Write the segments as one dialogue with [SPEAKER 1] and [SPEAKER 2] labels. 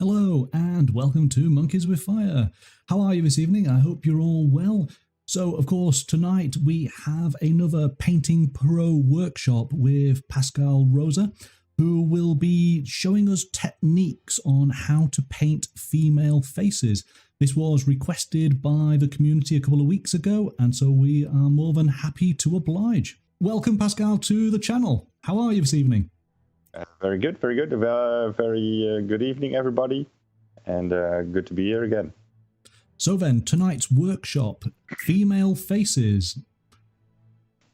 [SPEAKER 1] Hello and welcome to Monkeys with Fire. How are you this evening? I hope you're all well. So, of course, tonight we have another Painting Pro workshop with Pascal Rosa, who will be showing us techniques on how to paint female faces. This was requested by the community a couple of weeks ago, and so we are more than happy to oblige. Welcome, Pascal, to the channel. How are you this evening?
[SPEAKER 2] Very good, very good. Very good evening, everybody, and good to be here again.
[SPEAKER 1] So then, tonight's workshop, female faces.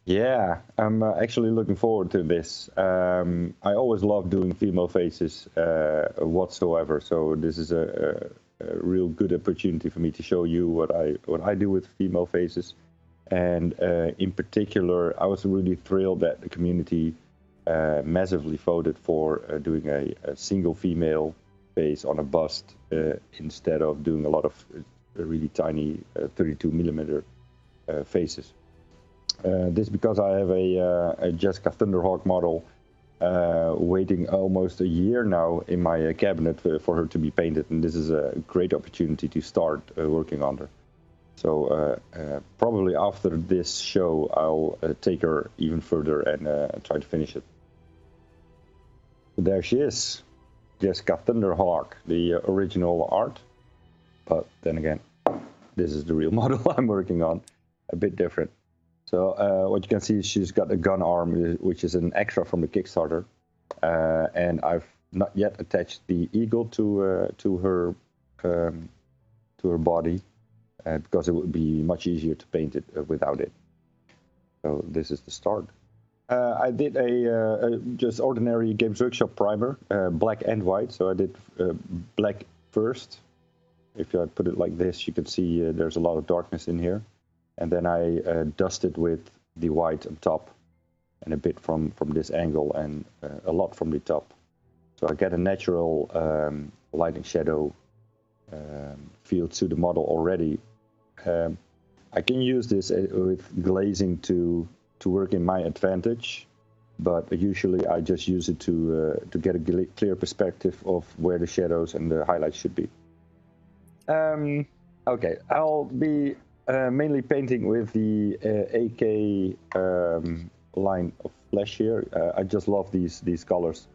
[SPEAKER 2] Yeah, I'm actually looking forward to this. I always love doing female faces whatsoever, so this is a real good opportunity for me to show you what I do with female faces. And in particular, I was really thrilled that the community massively voted for doing a single female face on a bust instead of doing a lot of really tiny 32 millimeter faces. This because I have a Jessica Thunderhawk model waiting almost a year now in my cabinet for her to be painted, and this is a great opportunity to start working on her. So probably after this show, I'll take her even further and try to finish it. There she is, Jessica Thunderhawk, the original art. But then again, this is the real model I'm working on, a bit different. So what you can see is she's got a gun arm, which is an extra from the Kickstarter. And I've not yet attached the eagle to her body because it would be much easier to paint it without it. So this is the start. I did a just ordinary Games Workshop primer, black and white. So I did black first. If I put it like this, you can see there's a lot of darkness in here. And then I dusted with the white on top and a bit from this angle and a lot from the top. So I get a natural light and shadow feel to the model already. I can use this with glazing to work in my advantage, but usually I just use it to get a clear perspective of where the shadows and the highlights should be. Okay, I'll be mainly painting with the AK line of flesh here. I just love these colors.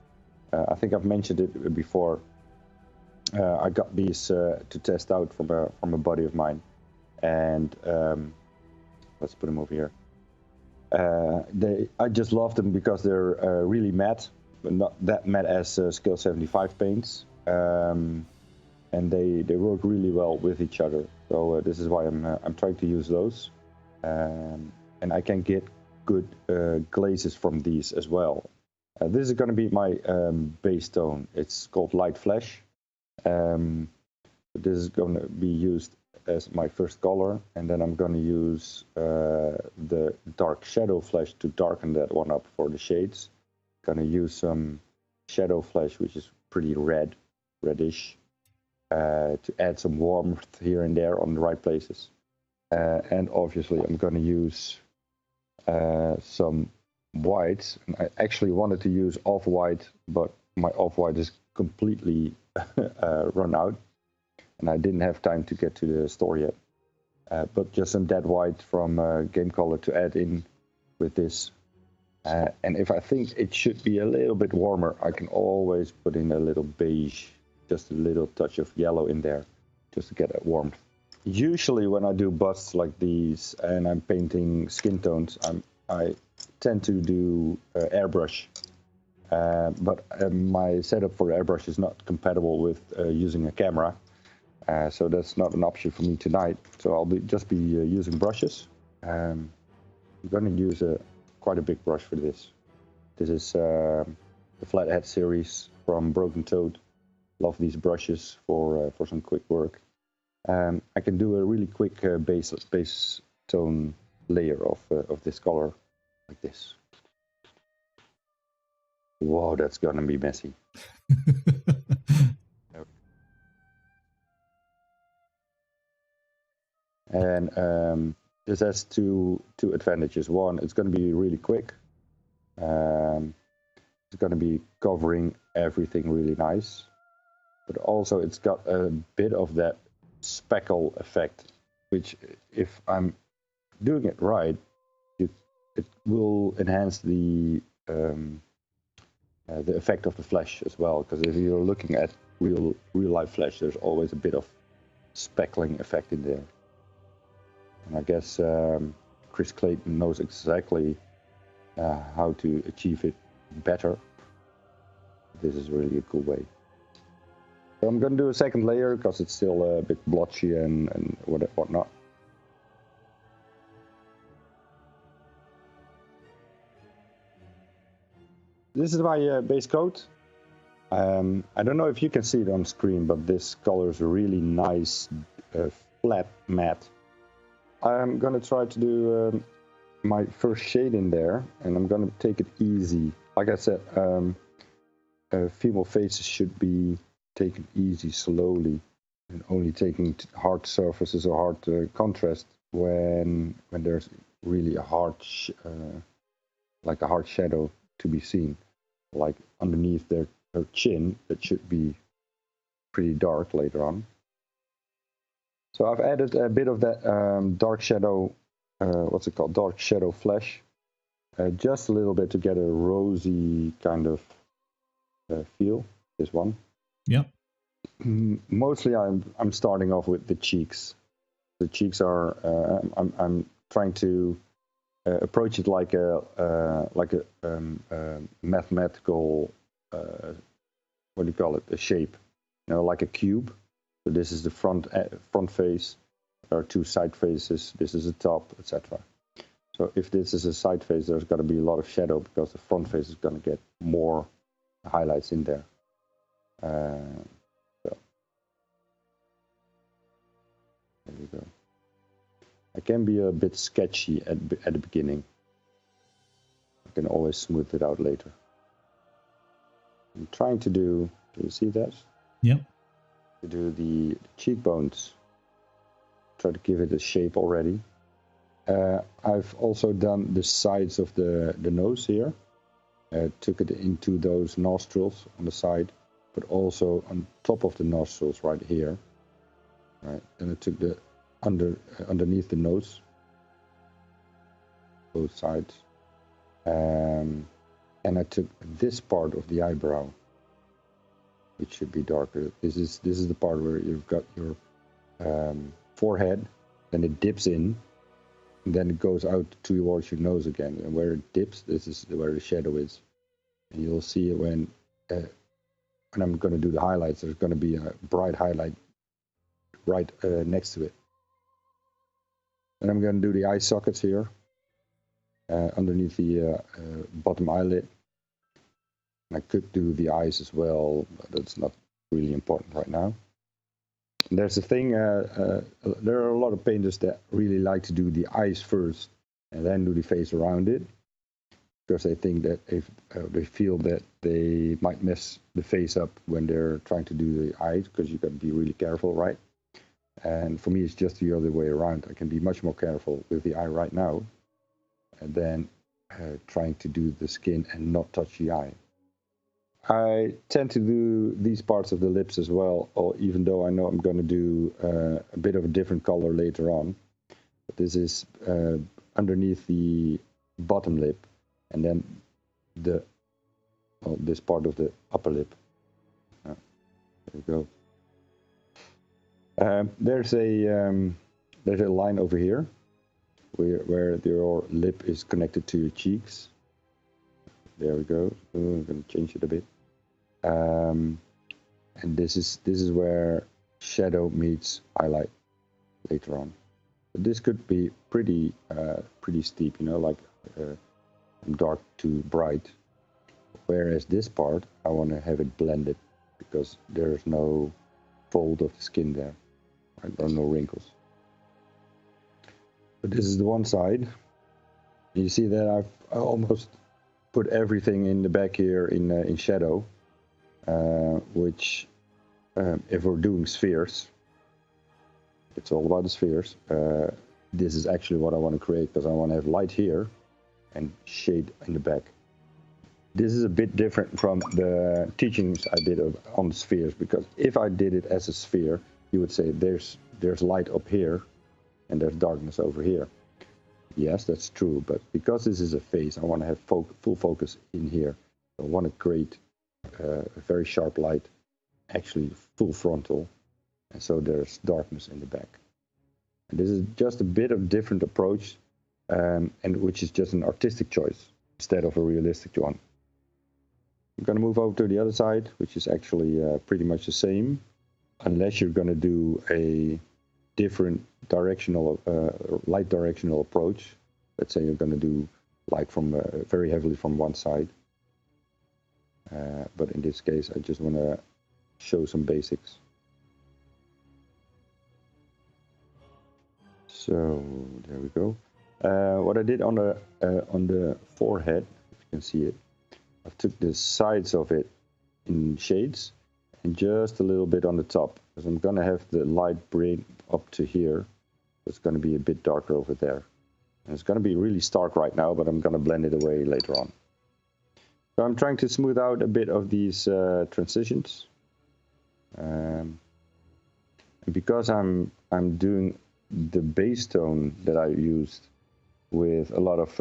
[SPEAKER 2] I think I've mentioned it before. I got these to test out from a buddy of mine, and let's put them over here. I just love them because they're really matte, but not that matte as Scale 75 paints, and they work really well with each other. So this is why I'm trying to use those, and I can get good glazes from these as well. This is going to be my base tone. It's called Light Flesh. This is going to be used as my first color, and then I'm going to use the dark shadow flesh to darken that one up for the shades. Going to use some shadow flesh, which is pretty reddish, to add some warmth here and there on the right places. And obviously I'm going to use some white. And I actually wanted to use off-white, but my off-white is completely run out, and I didn't have time to get to the store yet. But just some dead white from Game Color to add in with this. And if I think it should be a little bit warmer, I can always put in a little beige, just a little touch of yellow in there, just to get that warmth. Usually when I do busts like these and I'm painting skin tones, I tend to do airbrush. But my setup for airbrush is not compatible with using a camera. So that's not an option for me tonight. So I'll just be using brushes. I'm going to use quite a big brush for this. This is the Flathead series from Broken Toad. Love these brushes for some quick work. I can do a really quick base tone layer of this color, like this. Whoa, that's gonna be messy. And this has two advantages. One, it's going to be really quick. It's going to be covering everything really nice. but also it's got a bit of that speckle effect, which if I'm doing it right, it will enhance the effect of the flesh as well. Because if you're looking at real life flesh, there's always a bit of speckling effect in there. And I guess Chris Clayton knows exactly how to achieve it better. This is really a cool way. So I'm going to do a second layer because it's still a bit blotchy and whatnot. This is my base coat. I don't know if you can see it on screen, but this color is a really nice flat matte. I'm going to try to do my first shade in there, and I'm going to take it easy. Like I said, female faces should be taken easy, slowly, and only taking hard surfaces or hard contrast when there's really a hard, like a hard shadow to be seen, like underneath their chin. That should be pretty dark later on. So I've added a bit of that dark shadow, what's it called, dark shadow flesh, just a little bit to get a rosy kind of feel. This one.
[SPEAKER 1] Yep.
[SPEAKER 2] Mostly I'm starting off with the cheeks. The cheeks are I'm trying to approach it like a mathematical what do you call it, a shape, you know, like a cube. So this is the front face. There are two side faces. This is the top, etc. So if this is a side face, there's going to be a lot of shadow because the front face is going to get more highlights in there. So there we go. I can be a bit sketchy at the beginning. I can always smooth it out later. I'm trying to do you see that?
[SPEAKER 1] Yep.
[SPEAKER 2] To do the cheekbones. Try to give it a shape already. I've also done the sides of the nose here. Took it into those nostrils on the side, but also on top of the nostrils right here. Right, and I took the underneath the nose, both sides, and I took this part of the eyebrow, which should be darker. This is the part where you've got your forehead, then it dips in, and then it goes out towards your nose again. And where it dips, this is where the shadow is. And you'll see it when I'm going to do the highlights. There's going to be a bright highlight right next to it. And I'm going to do the eye sockets here, underneath the bottom eyelid. And I could do the eyes as well, but that's not really important right now. And there's a thing, there are a lot of painters that really like to do the eyes first and then do the face around it, because they think that if they feel that they might mess the face up when they're trying to do the eyes, because you've got to be really careful, right? And for me, it's just the other way around. I can be much more careful with the eye right now, and then trying to do the skin and not touch the eye. I tend to do these parts of the lips as well, or even though I know I'm going to do a bit of a different color later on. But this is underneath the bottom lip, and then this part of the upper lip. There we go. There's a line over here where your lip is connected to your cheeks. There we go. I'm going to change it a bit. And this is where shadow meets highlight later on. But this could be pretty steep, you know, like dark to bright. Whereas this part, I want to have it blended because there's no fold of the skin there. Right? There are no wrinkles. But this is the one side. You see that I've almost put everything in the back here in shadow, which if we're doing spheres, it's all about the spheres. This is actually what I want to create, because I want to have light here and shade in the back. This is a bit different from the teachings I did on the spheres, because if I did it as a sphere, you would say there's light up here and there's darkness over here. Yes, that's true, but because this is a phase, I want to have full focus in here. I want to create a very sharp light, actually full frontal, and so there's darkness in the back. And this is just a bit of different approach, and which is just an artistic choice instead of a realistic one. I'm going to move over to the other side, which is actually pretty much the same, unless you're going to do a different directional, light directional approach. Let's say you're going to do light from very heavily from one side. But in this case, I just want to show some basics. So there we go. What I did on the forehead, if you can see it, I took the sides of it in shades and just a little bit on the top, because I'm going to have the light bring up to here. It's going to be a bit darker over there. And it's going to be really stark right now, but I'm going to blend it away later on. So I'm trying to smooth out a bit of these transitions. And because I'm doing the base tone that I used with a lot of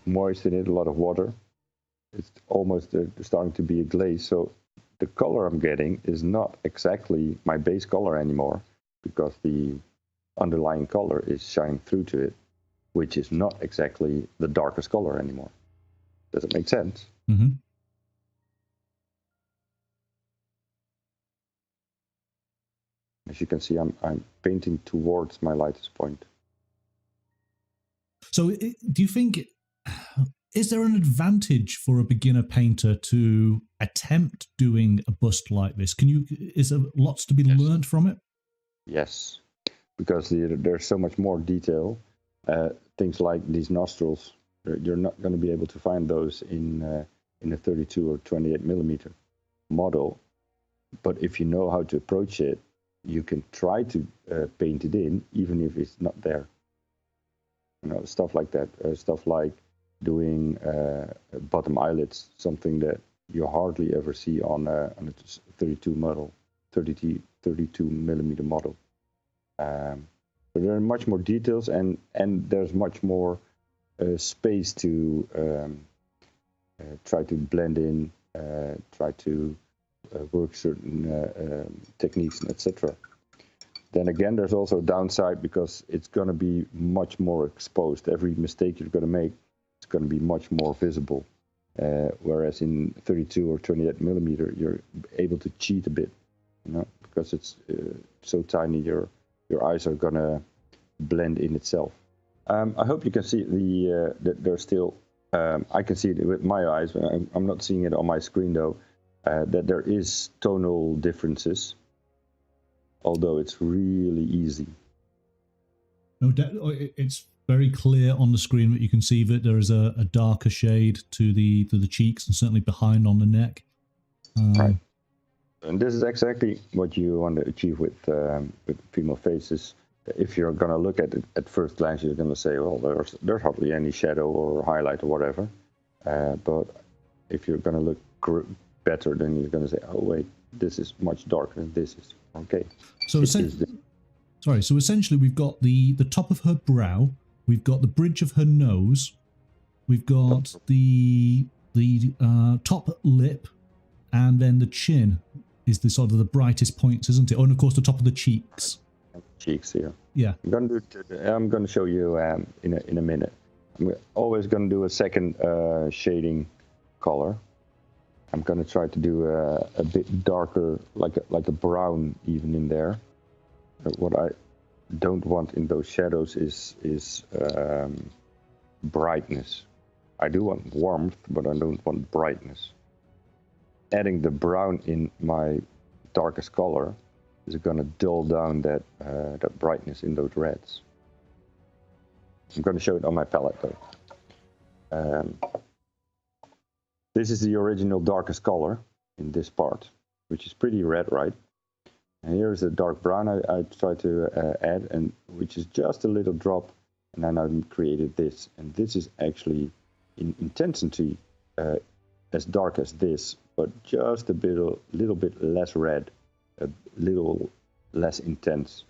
[SPEAKER 2] moist in it, a lot of water, it's almost starting to be a glaze. So the color I'm getting is not exactly my base color anymore, because the underlying color is shining through to it, which is not exactly the darkest color anymore. Does it make sense?
[SPEAKER 1] Mm-hmm.
[SPEAKER 2] As you can see, I'm painting towards my lightest point.
[SPEAKER 1] So do you think, is there an advantage for a beginner painter to attempt doing a bust like this? Is there lots to be learned from it?
[SPEAKER 2] Yes, because there's so much more detail. Things like these nostrils, you're not going to be able to find those in a 32 or 28 millimeter model. But if you know how to approach it, you can try to paint it in, even if it's not there. You know, stuff like that. Stuff like doing bottom eyelids, something that you hardly ever see on a 32 millimeter model. But there are much more details, and there's much more space to try to blend in, try to work certain techniques, etc. Then again, there's also a downside, because it's going to be much more exposed. Every mistake you're going to make is going to be much more visible. Whereas in 32 or 28 millimeter, you're able to cheat a bit, you know, because it's so tiny. Your eyes are going to blend in itself. I hope you can see that there's still. I can see it with my eyes. I'm not seeing it on my screen though. That there is tonal differences, although it's really easy.
[SPEAKER 1] No, it's very clear on the screen that you can see that there is a darker shade to the cheeks, and certainly behind on the neck.
[SPEAKER 2] Right. And this is exactly what you want to achieve with female faces. If you're going to look at it at first glance, you're going to say, well, there's hardly any shadow or highlight or whatever. But if you're going to look better, then you're going to say, oh, wait, this is much darker than this is. Okay.
[SPEAKER 1] So essentially we've got the top of her brow, we've got the bridge of her nose, we've got the top lip, and then the chin is the sort of the brightest points, isn't it? Oh, and of course the top of the cheeks.
[SPEAKER 2] Cheeks here.
[SPEAKER 1] Yeah.
[SPEAKER 2] I'm going to show you in a minute. I'm always going to do a second shading color. I'm going to try to do a bit darker, like a brown even in there. But what I don't want in those shadows is brightness. I do want warmth, but I don't want brightness. Adding the brown in my darkest color is going to dull down that brightness in those reds. I'm going to show it on my palette though. This is the original darkest color in this part, which is pretty red, right? And here's a dark brown I try to add, and which is just a little drop, and then I created this. And this is actually in intensity as dark as this, but just a little bit less red, a little less intense.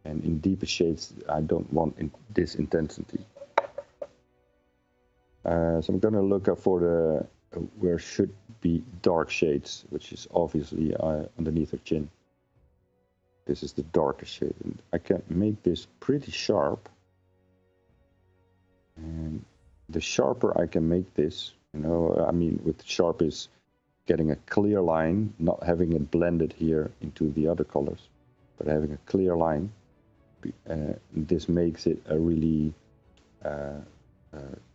[SPEAKER 2] And in deeper shades, I don't want this intensity. So I'm going to look up for the where should be dark shades, which is obviously underneath her chin. This is the darkest shade, and I can make this pretty sharp. And the sharper I can make this, you know, I mean, with sharp is getting a clear line, not having it blended here into the other colors, but having a clear line. This makes it a really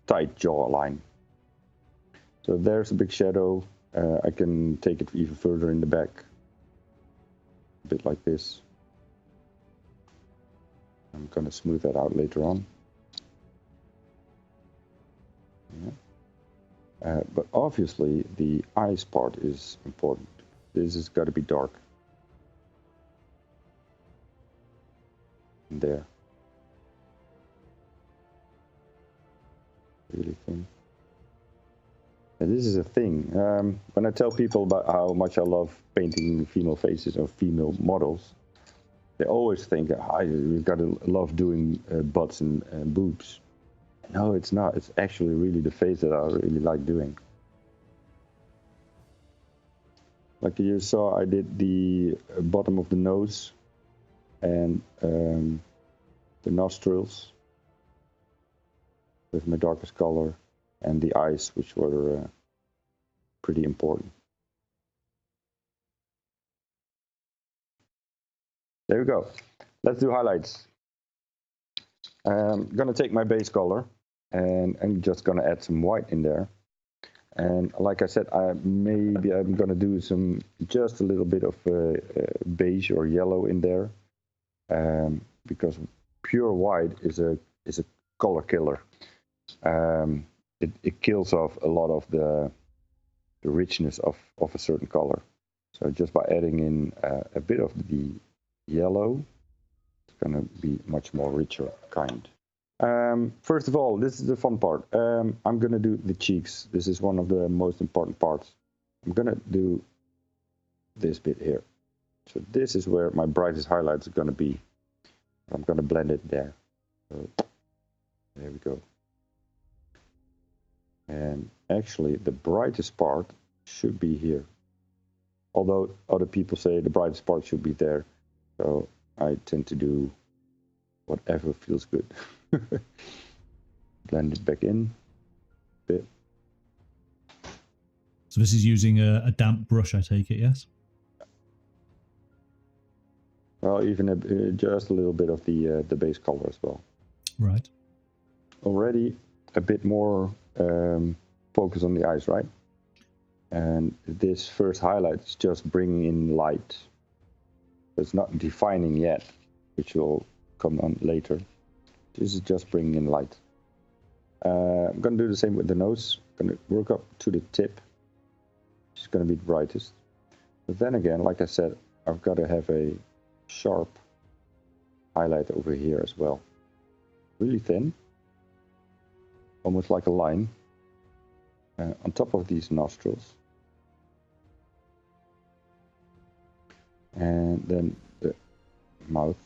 [SPEAKER 2] tight jaw line. So there's a big shadow. I can take it even further in the back, a bit like this. I'm going to smooth that out later on. Yeah. But obviously the eyes part is important. This has got to be dark. There. Really thin. And this is a thing. When I tell people about how much I love painting female faces or female models, they always think, we've got to love doing butts and boobs. No, it's not. It's actually really the face that I really like doing. Like you saw, I did the bottom of the nose and the nostrils with my darkest color, and the eyes, which were pretty important. There we go. Let's do highlights. I'm gonna take my base color and I'm just gonna add some white in there. And like I said, maybe I'm gonna do just a little bit of beige or yellow in there, because pure white is a color killer. It kills off a lot of the richness of a certain color. So just by adding in a bit of the yellow, it's gonna be much more richer kind. First of all, this is the fun part. I'm gonna do the cheeks. This is one of the most important parts. I'm gonna do this bit here. So this is where my brightest highlights are gonna be. I'm gonna blend it there. So there we go. And actually the brightest part should be here. Although other people say the brightest part should be there. So I tend to do whatever feels good. Blend it back in a bit.
[SPEAKER 1] So this is using a damp brush, I take it, yes?
[SPEAKER 2] Well, even just a little bit of the base color as well.
[SPEAKER 1] Right.
[SPEAKER 2] Already a bit more focus on the eyes, right? And this first highlight is just bringing in light. It's not defining yet, which will come on later. This is just bringing in light. I'm going to do the same with the nose. I'm going to work up to the tip, which is going to be the brightest. But then again, like I said, I've got to have a sharp highlight over here as well. Really thin, almost like a line, on top of these nostrils. And then the mouth.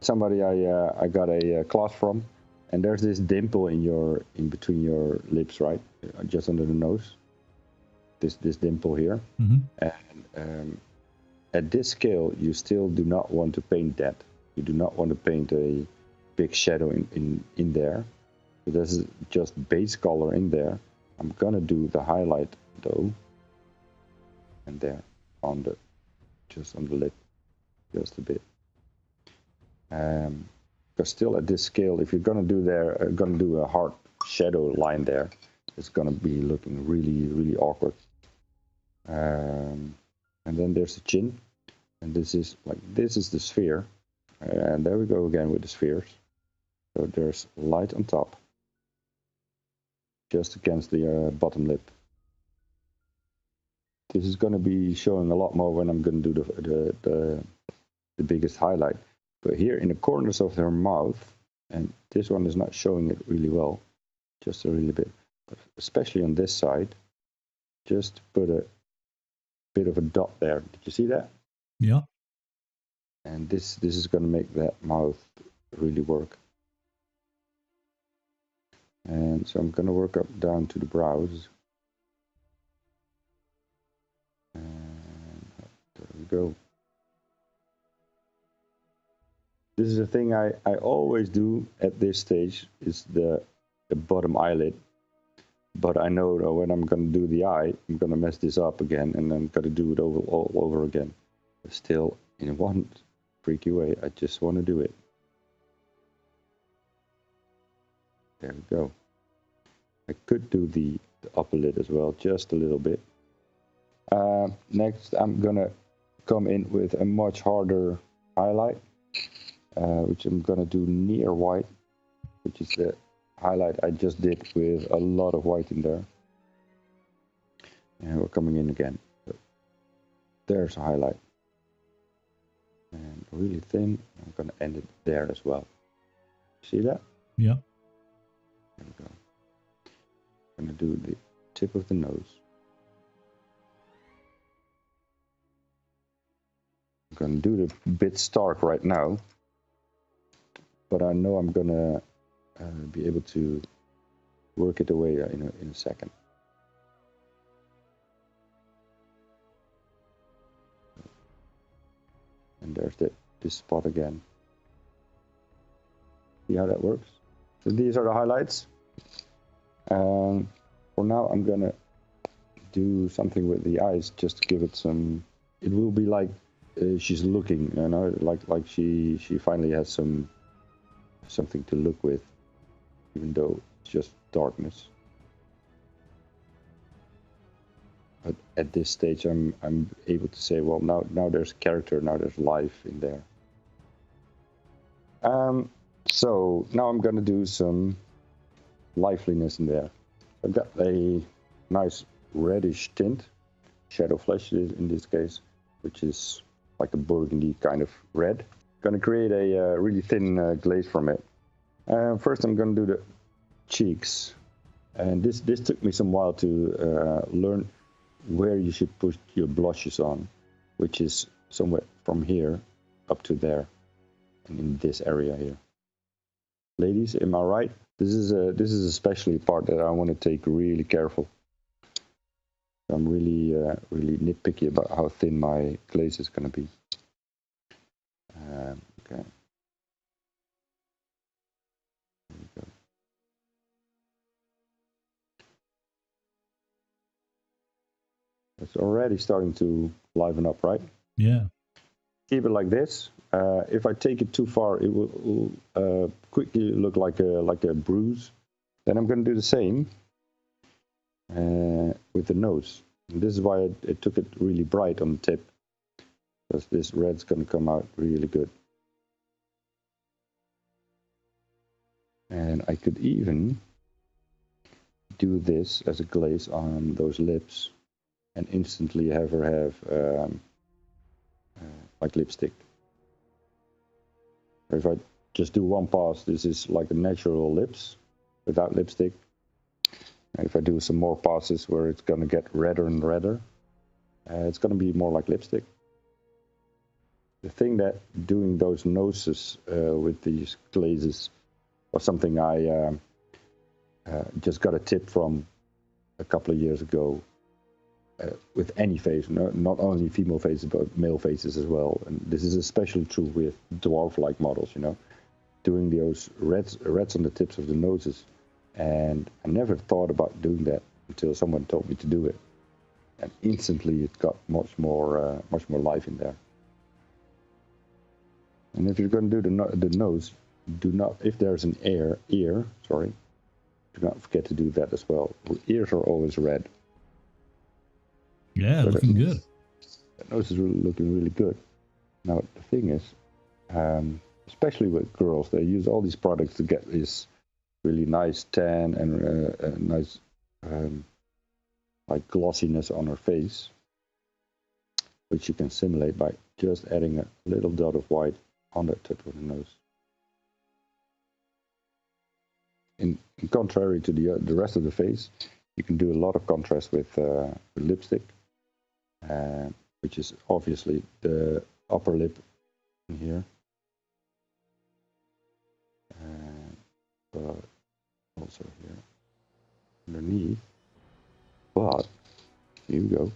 [SPEAKER 2] Somebody I got a class from, and there's this dimple in between your lips, right, just under the nose. This dimple here. Mm-hmm. And at this scale, you still do not want to paint that. You do not want to paint a big shadow in there. So this is just base color in there. I'm gonna do the highlight though, and there just on the lip, just a bit. Because still at this scale, if you're gonna do a hard shadow line there, it's gonna be looking really, really awkward. And then there's the chin, and this is the sphere, and there we go again with the spheres. So there's light on top, just against the bottom lip. This is going to be showing a lot more when I'm going to do the biggest highlight. But here in the corners of her mouth, and this one is not showing it really well, just a really bit. especially on this side, just put a bit of a dot there. Did you see that?
[SPEAKER 1] Yeah.
[SPEAKER 2] And this is going to make that mouth really work. And so I'm going to work up down to the brows. And there we go. This is a thing I always do at this stage, is the bottom eyelid. But I know that when I'm going to do the eye, I'm going to mess this up again, and I'm going to do it all over again. But still, in one freaky way, I just want to do it. There we go. I could do the upper lid as well, just a little bit. Next, I'm going to come in with a much harder highlight, which I'm going to do near white, which is the highlight I just did with a lot of white in there. And we're coming in again. So there's a highlight. And really thin. I'm going to end it there as well. See that?
[SPEAKER 1] Yeah.
[SPEAKER 2] There we go. I'm going to do the tip of the nose. I'm going to do it a bit stark right now, but I know I'm going to be able to work it away in a second. And there's this spot again. See how that works? So these are the highlights. For now, I'm gonna do something with the eyes just to give it some. It will be like she's looking, you know, like she finally has something to look with, even though it's just darkness. But at this stage, I'm able to say, well, now there's character, now there's life in there. So now I'm gonna do some liveliness in there. I've got a nice reddish tint, shadow flesh in this case, which is like a burgundy kind of red. Gonna create a really thin glaze from it. First I'm gonna do the cheeks, and this took me some while to learn where you should put your blushes on, which is somewhere from here up to there, and in this area here. Ladies, am I right? This is especially a part that I want to take really careful. I'm really nitpicky about how thin my glaze is going to be. Okay. There we go. It's already starting to liven up, right?
[SPEAKER 1] Yeah.
[SPEAKER 2] Keep it like this. If I take it too far, it will quickly look like a bruise. Then I'm going to do the same with the nose. And this is why I took it really bright on the tip, because this red's going to come out really good. And I could even do this as a glaze on those lips, and instantly have her have like lipstick. Or if I just do one pass, this is like a natural lips without lipstick. And if I do some more passes where it's going to get redder and redder, it's going to be more like lipstick. The thing that doing those noses with these glazes was something I just got a tip from a couple of years ago. With any face, not only female faces, but male faces as well. And this is especially true with dwarf-like models, you know, doing those reds on the tips of the noses. And I never thought about doing that until someone told me to do it. And instantly it got much more life in there. And if you're going to do the nose, do not, if there's an ear, do not forget to do that as well. Ears are always red.
[SPEAKER 1] Yeah, so looking good.
[SPEAKER 2] That nose is looking really good. Now, the thing is, especially with girls, they use all these products to get this really nice tan and a nice like glossiness on her face, which you can simulate by just adding a little dot of white on the tip of the nose. in contrary to the rest of the face, you can do a lot of contrast with lipstick, which is obviously the upper lip in here, but also here underneath. But here you go.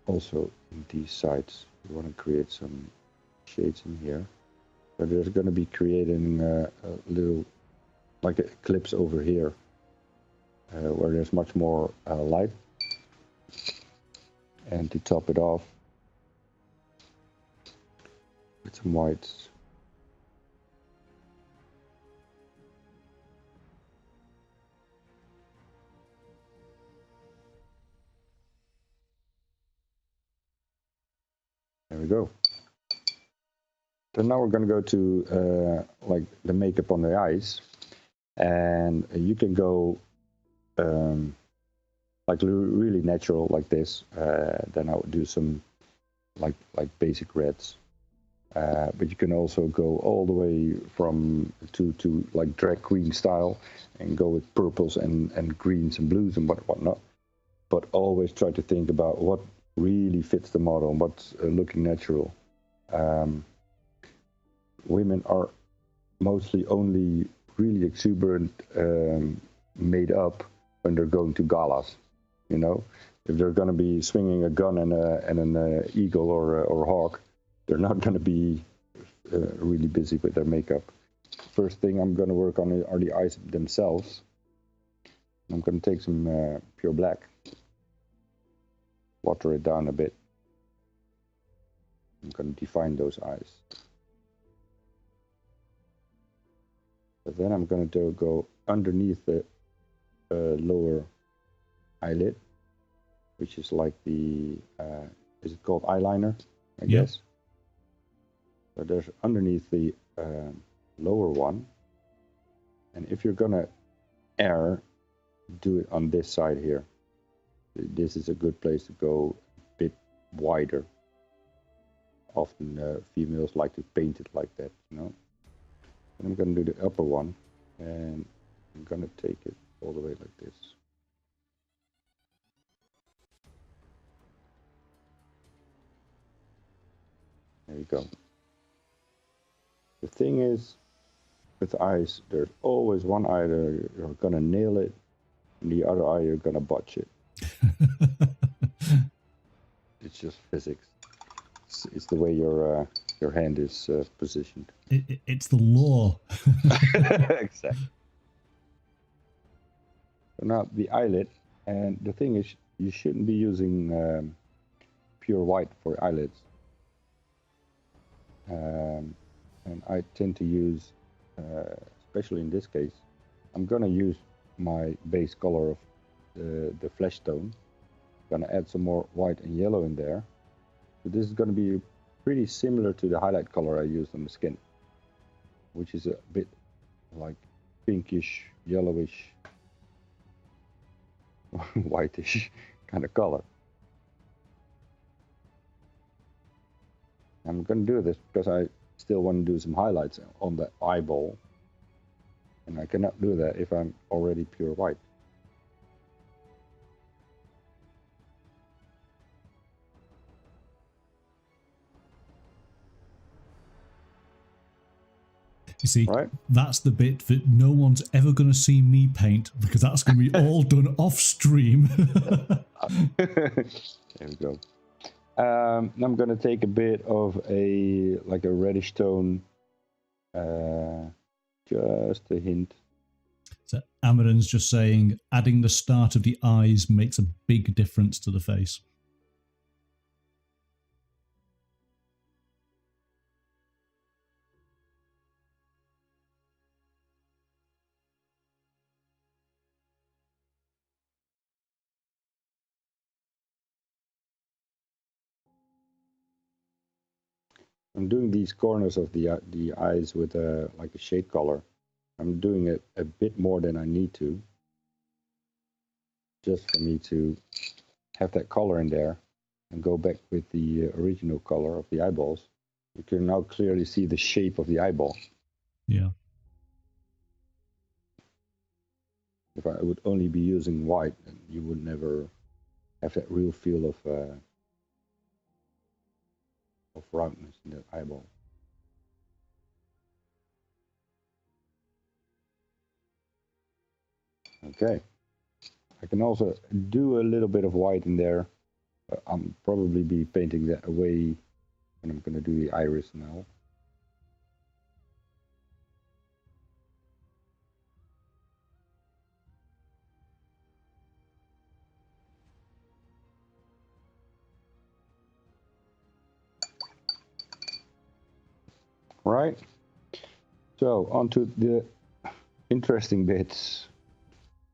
[SPEAKER 2] Also in these sides, you want to create some shades in here. So there's going to be creating a little, like an eclipse over here, where there's much more light. And to top it off with some whites. There we go. So now we're going to go to like the makeup on the eyes, and you can go like really natural like this. Then I would do some like basic reds, but you can also go all the way from to like drag queen style and go with purples and greens and blues and whatnot. But always try to think about what really fits the model and what's looking natural. Women are mostly only really exuberant made up when they're going to galas. You know, if they're going to be swinging a gun and an eagle or hawk, they're not going to be really busy with their makeup. First thing I'm going to work on are the eyes themselves. I'm going to take some pure black, water it down a bit. I'm going to define those eyes. But then I'm going to go underneath the lower eyelid, which is like the, is it called eyeliner, I guess? So there's underneath the lower one. And if you're going to err, do it on this side here. This is a good place to go a bit wider. Often females like to paint it like that, you know. And I'm going to do the upper one, and I'm going to take it all the way like this. There you go. The thing is, with eyes, there's always one eye that you're going to nail it, and the other eye you're going to botch it. It's just physics. It's the way your hand is positioned.
[SPEAKER 1] It's the law.
[SPEAKER 2] Exactly. So now the eyelid, and the thing is, you shouldn't be using pure white for eyelids. And I tend to use, especially in this case, I'm going to use my base color of the flesh tone. I'm going to add some more white and yellow in there. So this is going to be pretty similar to the highlight color I used on the skin, which is a bit like pinkish, yellowish, whitish kind of color. I'm going to do this because I still want to do some highlights on the eyeball, and I cannot do that if I'm already pure white.
[SPEAKER 1] You see,
[SPEAKER 2] right?
[SPEAKER 1] That's the bit that no one's ever going to see me paint, because that's going to be all done off stream.
[SPEAKER 2] There we go. I'm going to take a bit of a reddish tone, just a hint.
[SPEAKER 1] So Amaran's just saying, adding the start of the eyes makes a big difference to the face.
[SPEAKER 2] I'm doing these corners of the eyes with a shade color. I'm doing it a bit more than I need to, just for me to have that color in there and go back with the original color of the eyeballs. You can now clearly see the shape of the eyeball.
[SPEAKER 1] Yeah.
[SPEAKER 2] If I would only be using white, then you would never have that real feel of roundness in the eyeball. Okay, I can also do a little bit of white in there. I'll probably be painting that away when I'm going to do the iris now. Right, so onto the interesting bits,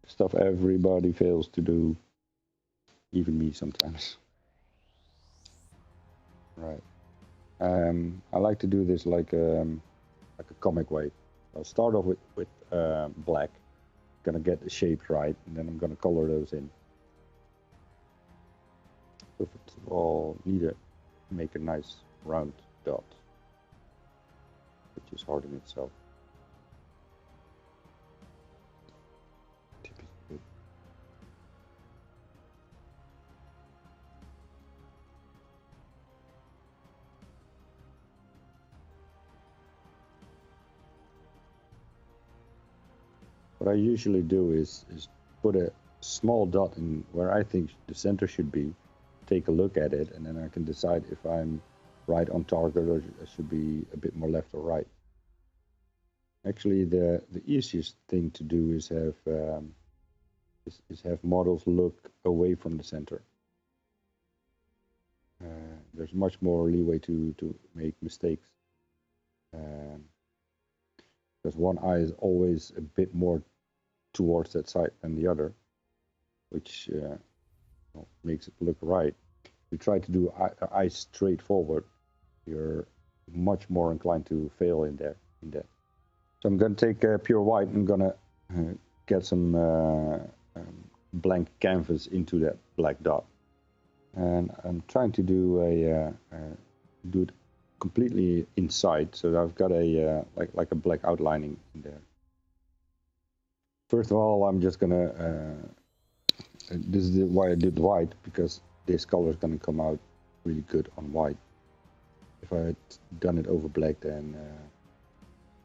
[SPEAKER 2] stuff everybody fails to do, even me sometimes. Right, I like to do this like a comic way. I'll start off with black, gonna get the shapes right, and then I'm gonna color those in. So first of all, need to make a nice round dot, which is hard in itself. What I usually do is put a small dot in where I think the center should be, take a look at it, and then I can decide if I'm right on target or I should be a bit more left or right. Actually, the easiest thing to do is have models look away from the center. There's much more leeway to make mistakes. Because one eye is always a bit more towards that side than the other, which makes it look right. If you try to do eyes straight forward, you're much more inclined to fail in that. So I'm going to take pure white and I'm going to get some blank canvas into that black dot. And I'm trying to do it completely inside, so I've got a like a black outlining in there. First of all, I'm just gonna this is why I did white, because this color is gonna come out really good on white. If I had done it over black, then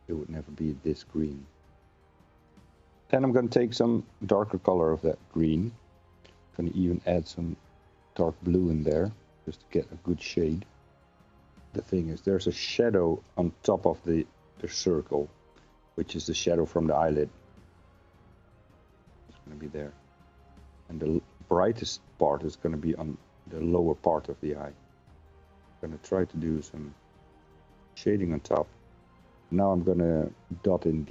[SPEAKER 2] it would never be this green. Then I'm gonna take some darker color of that green. I'm gonna even add some dark blue in there just to get a good shade. The thing is, there's a shadow on top of the circle, which is the shadow from the eyelid. It's going to be there. And the brightest part is going to be on the lower part of the eye. I'm going to try to do some shading on top. Now I'm going to dot in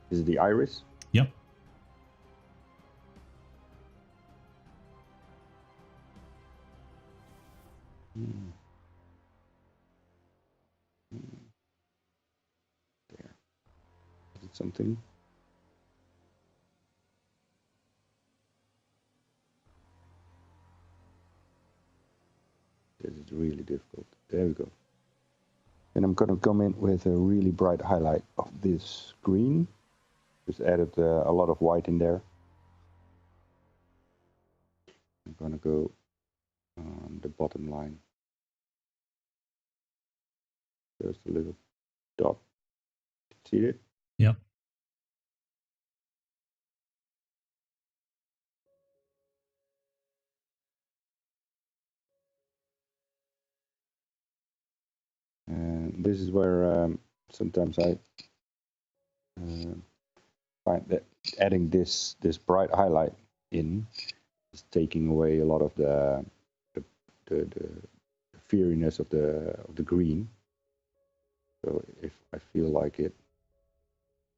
[SPEAKER 2] this is the iris.
[SPEAKER 1] Yep. There. Is it something? This is really difficult. There we go. And I'm going to come in with a really bright highlight of this green. Just added a lot of white in there. I'm going to go on the bottom line. Just a little dot. See it? Yep.
[SPEAKER 2] And this is where sometimes I find that adding this bright highlight in is taking away a lot of the fieriness of the green. So if I feel like it,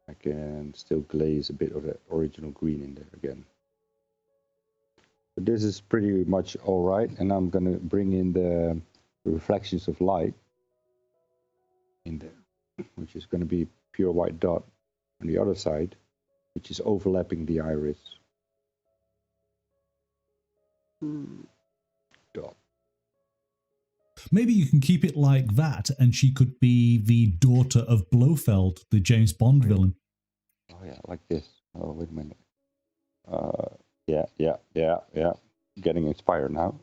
[SPEAKER 2] I can still glaze a bit of the original green in there again. But this is pretty much all right, and I'm going to bring in the reflections of light in there, which is going to be pure white dot on the other side, which is overlapping the iris. Dot.
[SPEAKER 1] Maybe you can keep it like that, and she could be the daughter of Blofeld, the James Bond villain.
[SPEAKER 2] Oh yeah, like this. Oh, wait a minute. Yeah. Getting inspired now.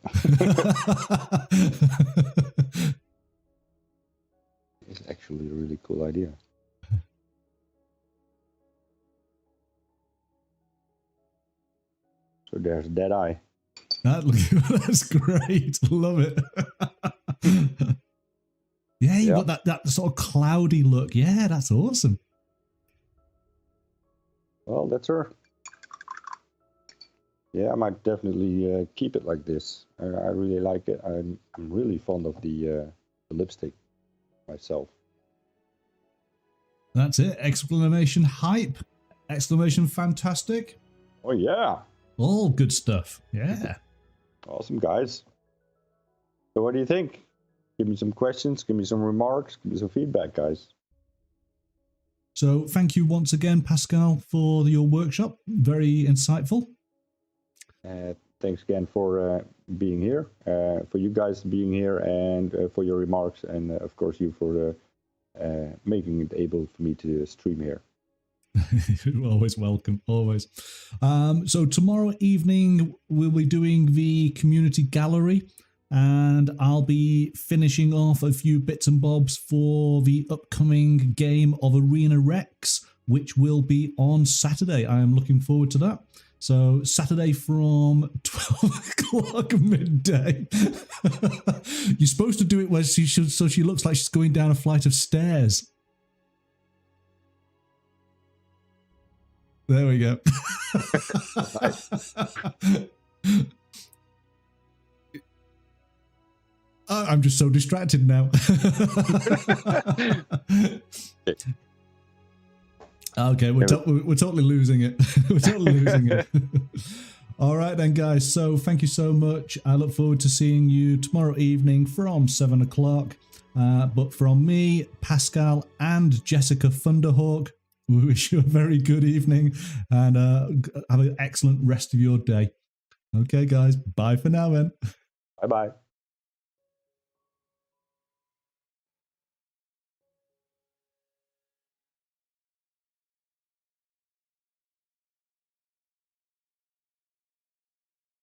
[SPEAKER 2] It's actually a really cool idea. So there's Deadeye.
[SPEAKER 1] That's great. Love it. Yeah, you got that sort of cloudy look. Yeah, that's awesome.
[SPEAKER 2] Well, that's her. Yeah, I might definitely keep it like this. I really like it. I'm really fond of the lipstick myself.
[SPEAKER 1] That's it. Exclamation hype. Exclamation fantastic.
[SPEAKER 2] Oh yeah.
[SPEAKER 1] All good stuff. Yeah.
[SPEAKER 2] Awesome, guys. So what do you think? Give me some questions, give me some remarks, give me some feedback, guys.
[SPEAKER 1] So thank you once again, Pascal, for your workshop. Very insightful.
[SPEAKER 2] Thanks again for being here, for you guys being here, and for your remarks, and of course you for making it able for me to stream here.
[SPEAKER 1] Always welcome, always. So tomorrow evening we'll be doing the community gallery, and I'll be finishing off a few bits and bobs for the upcoming game of Arena Rex, which will be on Saturday. I am looking forward to that. So Saturday from 12 o'clock midday. You're supposed to do it where so she looks like she's going down a flight of stairs. There we go. I'm just so distracted now. Okay, we're totally losing it. We're totally losing it. All right then, guys. So thank you so much. I look forward to seeing you tomorrow evening from 7 o'clock. But from me, Pascal, and Jessica Thunderhawk, we wish you a very good evening and have an excellent rest of your day. Okay, guys. Bye for now, then.
[SPEAKER 2] Bye-bye.